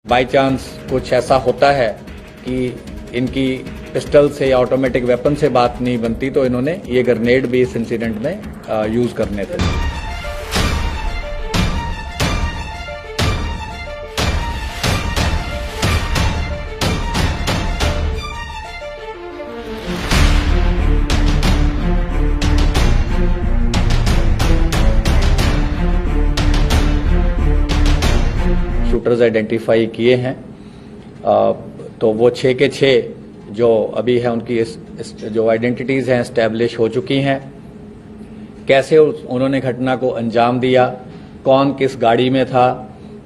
By chance कुछ ऐसा होता है कि इनकी पिस्टल से या ऑटोमेटिक वेपन से बात नहीं बनती तो इन्होंने ये ग्रेनेड भी इस इंसिडेंट में यूज करने थे। शूटर्स आइडेंटिफाई किए हैं, तो वो 6 के 6 जो अभी है उनकी जो आइडेंटिटीज हैं एस्टैब्लिश हो चुकी हैं। कैसे उन्होंने घटना को अंजाम दिया, कौन किस गाड़ी में था,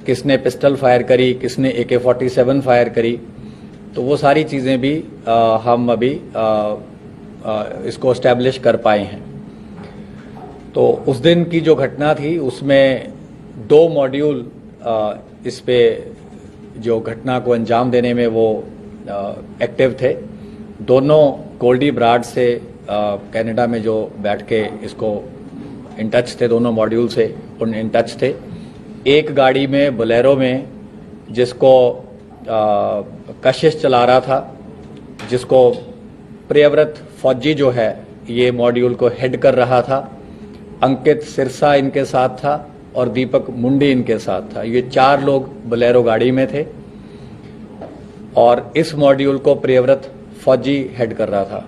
किसने पिस्टल फायर करी, किसने AK-47 फायर करी, तो वो सारी चीज़ें भी हम अभी इसको एस्टैब्लिश कर पाए हैं। तो उस दिन की जो घटना थी उसमें 2 मॉड्यूल इस पे जो घटना को अंजाम देने में वो एक्टिव थे। दोनों गोल्डी ब्राड से कनाडा में जो बैठ के इसको इन टच थे, दोनों मॉड्यूल से उन इन टच थे। एक गाड़ी में बोलेरो में जिसको कशिश चला रहा था, जिसको प्रियव्रत फौजी जो है ये मॉड्यूल को हेड कर रहा था। अंकित सिरसा इनके साथ था और दीपक मुंडी इनके साथ था। ये 4 लोग बोलेरो गाड़ी में थे और इस मॉड्यूल को प्रियव्रत फौजी हेड कर रहा था।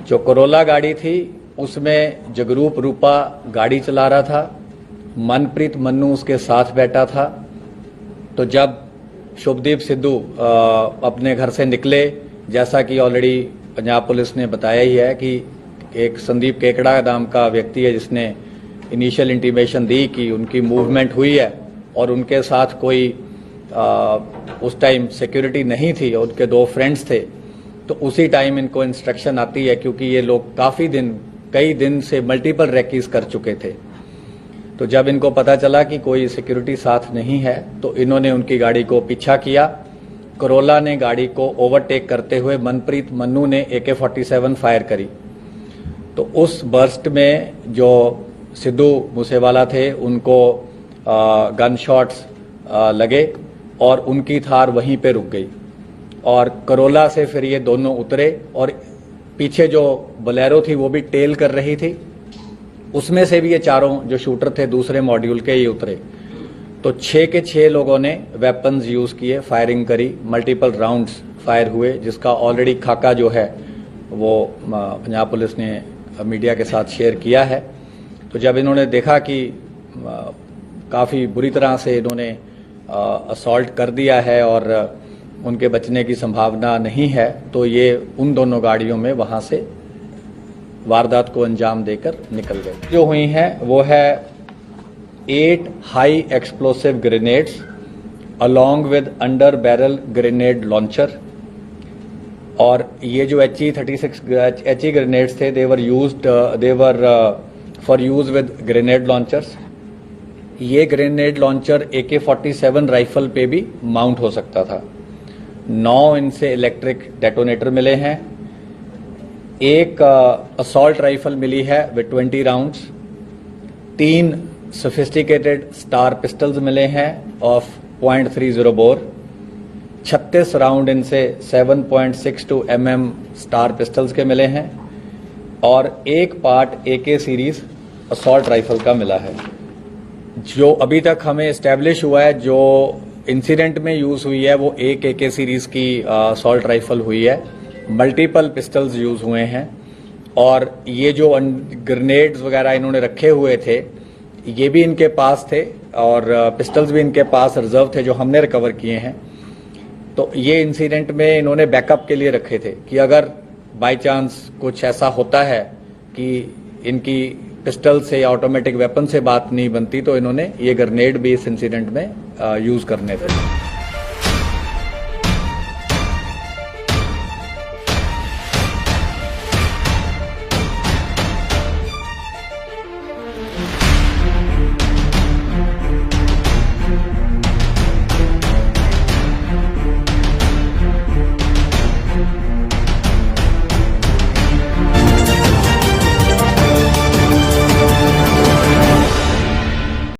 जो कोरोला गाड़ी थी उसमें जगरूप रूपा गाड़ी चला रहा था, मनप्रीत मन्नू उसके साथ बैठा था। तो जब शुभदीप सिद्धू अपने घर से निकले, जैसा कि ऑलरेडी पंजाब पुलिस ने बताया ही है कि एक संदीप केकड़ा नाम का व्यक्ति है जिसने इनिशियल इंटीमेशन दी कि उनकी मूवमेंट हुई है और उनके साथ कोई उस टाइम सिक्योरिटी नहीं थी और उनके 2 फ्रेंड्स थे। तो उसी टाइम इनको इंस्ट्रक्शन आती है, क्योंकि ये लोग कई दिन से मल्टीपल रैकीज कर चुके थे। तो जब इनको पता चला कि कोई सिक्योरिटी साथ नहीं है तो इन्होंने उनकी गाड़ी को पीछा किया। कोरोला ने गाड़ी को ओवरटेक करते हुए मनप्रीत मन्नू ने AK-47 फायर करी। तो उस बर्स्ट में जो सिद्धू मूसेवाला थे उनको गन शॉट्स लगे और उनकी थार वहीं पे रुक गई और करोला से फिर ये दोनों उतरे और पीछे जो बोलेरो थी वो भी टेल कर रही थी। उसमें से भी ये 4 जो शूटर थे दूसरे मॉड्यूल के ये उतरे। तो 6 के 6 लोगों ने वेपन्स यूज किए, फायरिंग करी, मल्टीपल राउंड्स फायर हुए, जिसका ऑलरेडी खाका जो है वो पंजाब पुलिस ने मीडिया के साथ शेयर किया है। तो जब इन्होंने देखा कि काफ़ी बुरी तरह से इन्होंने असॉल्ट कर दिया है और उनके बचने की संभावना नहीं है, तो ये उन दोनों गाड़ियों में वहाँ से वारदात को अंजाम देकर निकल गए। जो हुई हैं वो है 8 high explosive grenades along with under barrel grenade launcher. और ये जो HE ग्रेनेड्स थे they were for use with grenade launchers. ये ग्रेनेड लॉन्चर AK-47 राइफल पे भी माउंट हो सकता था। 9 इनसे इलेक्ट्रिक डेटोनेटर मिले हैं। एक असॉल्ट राइफल मिली है with 20 rounds. 3 sophisticated star pistols मिले हैं ऑफ .30 बोर। 36 राउंड इनसे 7.62 mm स्टार पिस्टल्स के मिले हैं और एक part AK series assault rifle का मिला है। जो अभी तक हमें एस्टैब्लिश हुआ है जो इंसिडेंट में यूज हुई है वो एक AK सीरीज की असॉल्ट राइफल हुई है। मल्टीपल पिस्टल्स यूज हुए हैं और ये जो ग्रेनेड्स वगैरह इन्होंने रखे हुए थे ये भी इनके पास थे और पिस्टल्स भी इनके पास रिजर्व थे जो हमने रिकवर किए हैं। तो ये इंसिडेंट में इन्होंने बैकअप के लिए रखे थे कि अगर बाय चांस कुछ ऐसा होता है कि इनकी पिस्टल से या ऑटोमेटिक वेपन से बात नहीं बनती तो इन्होंने ये ग्रेनेड भी इस इंसिडेंट में यूज करने थे।